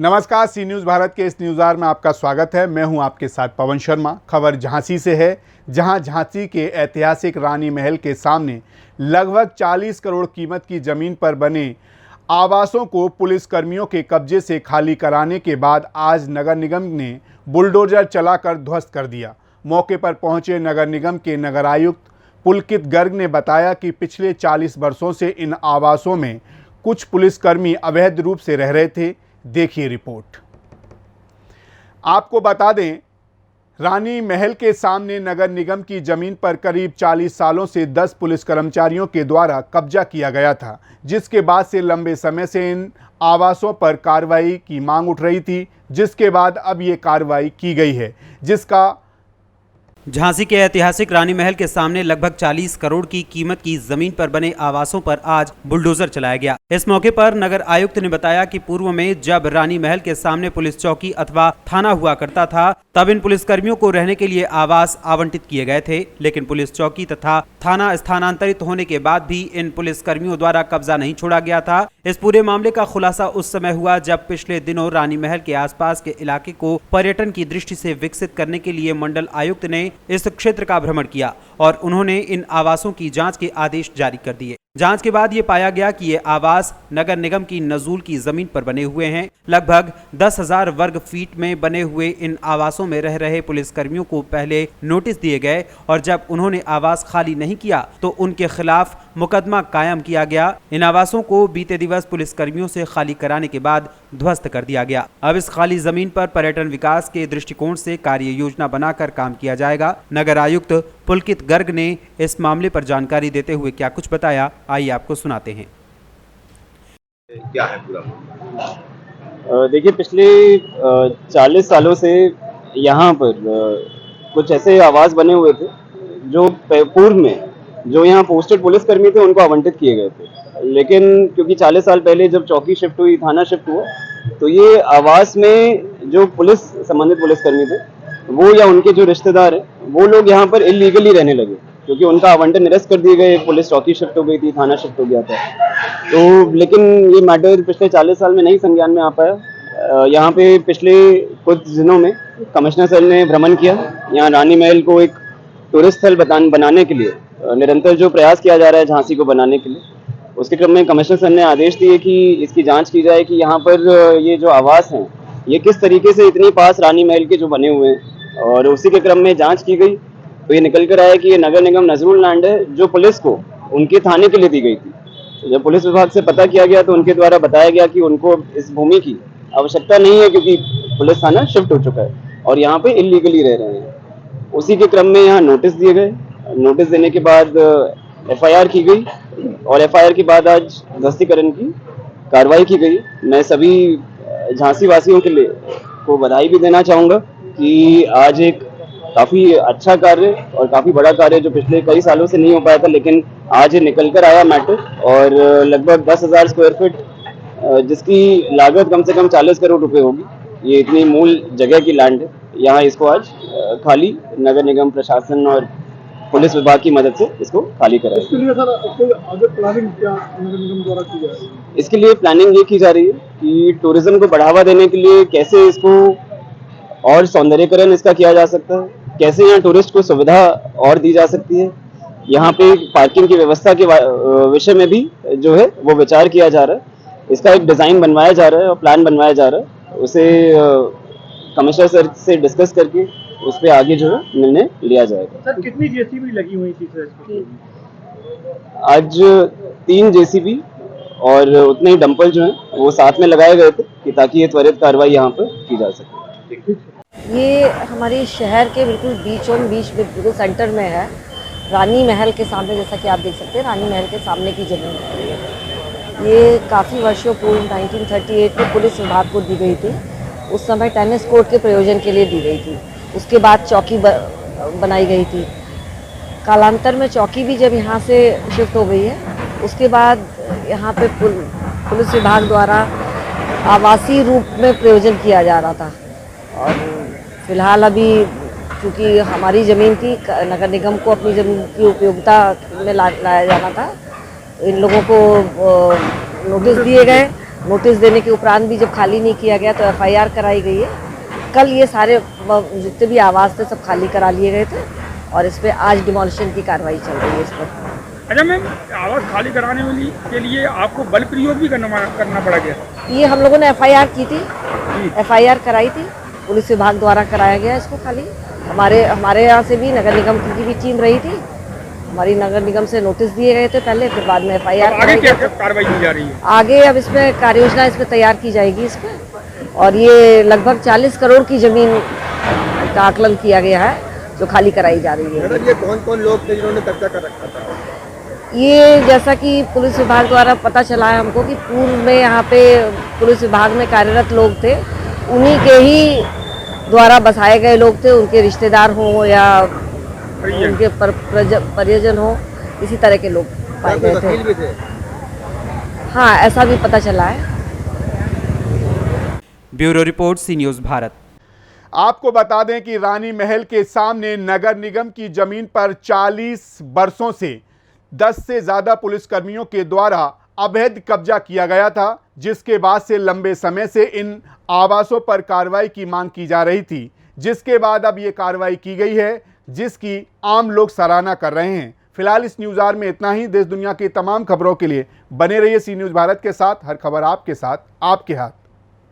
नमस्कार, सी न्यूज़ भारत के इस न्यूज़ आवर में आपका स्वागत है। मैं हूं आपके साथ पवन शर्मा। खबर झांसी से है, जहां झांसी के ऐतिहासिक रानी महल के सामने लगभग 40 करोड़ कीमत की ज़मीन पर बने आवासों को पुलिसकर्मियों के कब्जे से खाली कराने के बाद आज नगर निगम ने बुलडोजर चलाकर ध्वस्त कर दिया। मौके पर पहुंचे नगर निगम के नगर आयुक्त पुलकित गर्ग ने बताया कि पिछले 40 वर्षों से इन आवासों में कुछ पुलिसकर्मी अवैध रूप से रह रहे थे। देखिए रिपोर्ट। आपको बता दें, रानी महल के सामने नगर निगम की जमीन पर करीब 40 सालों से 10 पुलिस कर्मचारियों के द्वारा कब्जा किया गया था, जिसके बाद से लंबे समय से इन आवासों पर कार्रवाई की मांग उठ रही थी, जिसके बाद अब ये कार्रवाई की गई है, जिसका झांसी के ऐतिहासिक रानी महल के सामने लगभग 40 करोड़ की कीमत की जमीन पर बने आवासों पर आज बुलडोजर चलाया गया। इस मौके पर नगर आयुक्त ने बताया कि पूर्व में जब रानी महल के सामने पुलिस चौकी अथवा थाना हुआ करता था, तब इन पुलिसकर्मियों को रहने के लिए आवास आवंटित किए गए थे, लेकिन पुलिस चौकी तथा थाना स्थानांतरित होने के बाद भी इन पुलिसकर्मियों द्वारा कब्जा नहीं छोड़ा गया था। इस पूरे मामले का खुलासा उस समय हुआ जब पिछले दिनों रानी महल के आसपास के इलाके को पर्यटन की दृष्टि से विकसित करने के लिए मंडल आयुक्त ने इस क्षेत्र का भ्रमण किया और उन्होंने इन आवासों की जांच के आदेश जारी कर दिए। जांच के बाद ये पाया गया कि ये आवास नगर निगम की नजूल की जमीन पर बने हुए हैं। लगभग 10,000 वर्ग फीट में बने हुए इन आवासों में रह रहे पुलिसकर्मियों को पहले नोटिस दिए गए और जब उन्होंने आवास खाली नहीं किया तो उनके खिलाफ मुकदमा कायम किया गया। इन आवासों को बीते दिवस पुलिसकर्मियों से खाली कराने के बाद ध्वस्त कर दिया गया। अब इस खाली जमीन पर पर्यटन विकास के दृष्टिकोण से कार्य योजना बनाकर काम किया जाएगा। नगर आयुक्त पुलकित गर्ग ने इस मामले पर जानकारी देते हुए क्या कुछ बताया, आइए आपको सुनाते हैं। क्या है पूरा? देखिए, पिछले 40 सालों से यहाँ पर कुछ ऐसे आवास बने हुए थे जो पूर्व में जो यहाँ पोस्टेड पुलिसकर्मी थे उनको आवंटित किए गए थे, लेकिन क्योंकि 40 साल पहले जब चौकी शिफ्ट हुई, थाना शिफ्ट हुआ, तो ये आवास में जो संबंधित पुलिसकर्मी थे वो या उनके जो रिश्तेदार हैं वो लोग यहाँ पर इलीगली रहने लगे, क्योंकि उनका आवंटन निरस्त कर दिए गए। पुलिस चौकी शिफ्ट हो गई थी, थाना शिफ्ट हो गया था। तो लेकिन ये मैटर पिछले 40 साल में नहीं संज्ञान में आ पाया। यहाँ पे पिछले कुछ दिनों में कमिश्नर सर ने भ्रमण किया। यहाँ रानी महल को एक टूरिस्ट स्थल बनाने के लिए निरंतर जो प्रयास किया जा रहा है झांसी को बनाने के लिए, उसके क्रम में कमिश्नर सर ने आदेश दिए कि इसकी जाँच की जाए कि यहाँ पर ये जो आवास हैं ये किस तरीके से इतनी पास रानी महल के जो बने हुए हैं, और उसी के क्रम में जाँच की गई तो ये निकल कर आया कि ये नगर निगम नजरुल लैंड है जो पुलिस को उनके थाने के लिए दी गई थी। जब पुलिस विभाग से पता किया गया तो उनके द्वारा बताया गया कि उनको इस भूमि की आवश्यकता नहीं है, क्योंकि पुलिस थाना शिफ्ट हो चुका है और यहाँ पे इलीगली रह रहे हैं। उसी के क्रम में यहाँ नोटिस दिए गए। नोटिस देने के बाद FIR की गई और FIR के बाद आज ध्वस्तीकरण की कार्रवाई की गई। मैं सभी झांसी वासियों के लिए को बधाई भी देना चाहूँगा कि आज एक काफ़ी अच्छा कार्य और काफ़ी बड़ा कार्य जो पिछले कई सालों से नहीं हो पाया था, लेकिन आज निकल कर आया मैटर। और लगभग 10,000 स्क्वायर फीट जिसकी लागत कम से कम 40 करोड़ रुपए होगी, ये इतनी मूल जगह की लैंड है। यहाँ इसको आज खाली नगर निगम प्रशासन और पुलिस विभाग की मदद से इसको खाली कराया। इसके लिए सर कोई आगे प्लानिंग क्या नगर निगम द्वारा की जा रही है? इसके लिए प्लानिंग ये की जा रही है कि टूरिज्म को बढ़ावा देने के लिए कैसे इसको और सौंदर्यीकरण इसका किया जा सकता है, कैसे यहाँ टूरिस्ट को सुविधा और दी जा सकती है। यहाँ पे पार्किंग की व्यवस्था के विषय में भी जो है वो विचार किया जा रहा है। इसका एक डिज़ाइन बनवाया जा रहा है और प्लान बनवाया जा रहा है। उसे कमिश्नर सर से डिस्कस करके उस पर आगे जो है निर्णय लिया जाएगा। सर कितनी JCB लगी हुई थी सर? आज 3 JCB और उतने ही डंपर जो हैं वो साथ में लगाए गए थे कि ताकि ये त्वरित कार्रवाई यहाँ पर की जा सके। ये हमारे शहर के बिल्कुल बीच बिल्कुल सेंटर में है। रानी महल के सामने, जैसा कि आप देख सकते हैं, रानी महल के सामने की जमीन है। ये काफ़ी वर्षों पूर्व 1938 में पुलिस विभाग को दी गई थी। उस समय टेनिस कोर्ट के प्रयोजन के लिए दी गई थी। उसके बाद चौकी बनाई गई थी। कालांतर में चौकी भी जब यहाँ से शिफ्ट हो गई है, उसके बाद यहाँ पे पुलिस विभाग द्वारा आवासीय रूप में प्रयोजन किया जा रहा था। और फिलहाल अभी चूँकि हमारी ज़मीन थी, नगर निगम को अपनी ज़मीन की उपयोगिता में लाया जाना था, इन लोगों को नोटिस दिए गए नोटिस देने के उपरांत भी जब खाली नहीं किया गया तो एफआईआर कराई गई है। कल ये सारे जितने भी आवास थे सब खाली करा लिए गए थे और इस पर आज डिमोलिशन की कार्रवाई चल रही है इस पर। अच्छा मैम, आवास खाली कराने के लिए आपको बल प्रयोग भी करना पड़ा गया? ये हम लोगों ने एफआईआर की थी, एफआईआर कराई थी, पुलिस विभाग द्वारा कराया गया इसको खाली। हमारे यहाँ से भी नगर निगम की भी टीम रही थी, हमारी नगर निगम से नोटिस दिए गए थे पहले, फिर बाद में एफआईआर। आगे क्या कार्रवाई की जा रही है? आगे अब इसमें कार्ययोजना इसमें तैयार की जाएगी इसमें, और ये लगभग 40 करोड़ की जमीन का आकलन किया गया है जो खाली कराई जा रही है। ये कौन कौन लोग थे जिन्होंने कब्जा कर रखा था? ये जैसा कि पुलिस विभाग द्वारा पता चला है हमको कि पूर्व में यहाँ पे पुलिस विभाग में कार्यरत लोग थे, उन्हीं के ही द्वारा बसाए गए लोग थे, उनके रिश्तेदार हों या उनके परिजन हो, इसी तरह के लोग पाए गए थे। हाँ, ऐसा भी पता चला है। ब्यूरो रिपोर्ट, सी न्यूज़ भारत। आपको बता दें कि रानी महल के सामने नगर निगम की जमीन पर 40 वर्षों से 10 से ज़्यादा पुलिसकर्मियों के द्वारा अवैध कब्जा किया गया था, जिसके बाद से लंबे समय से इन आवासों पर कार्रवाई की मांग की जा रही थी, जिसके बाद अब ये कार्रवाई की गई है, जिसकी आम लोग सराहना कर रहे हैं। फिलहाल इस न्यूज़ आवर में इतना ही। देश दुनिया की तमाम खबरों के लिए बने रहिए सी न्यूज़ भारत के साथ। हर खबर आपके साथ, आपके हाथ।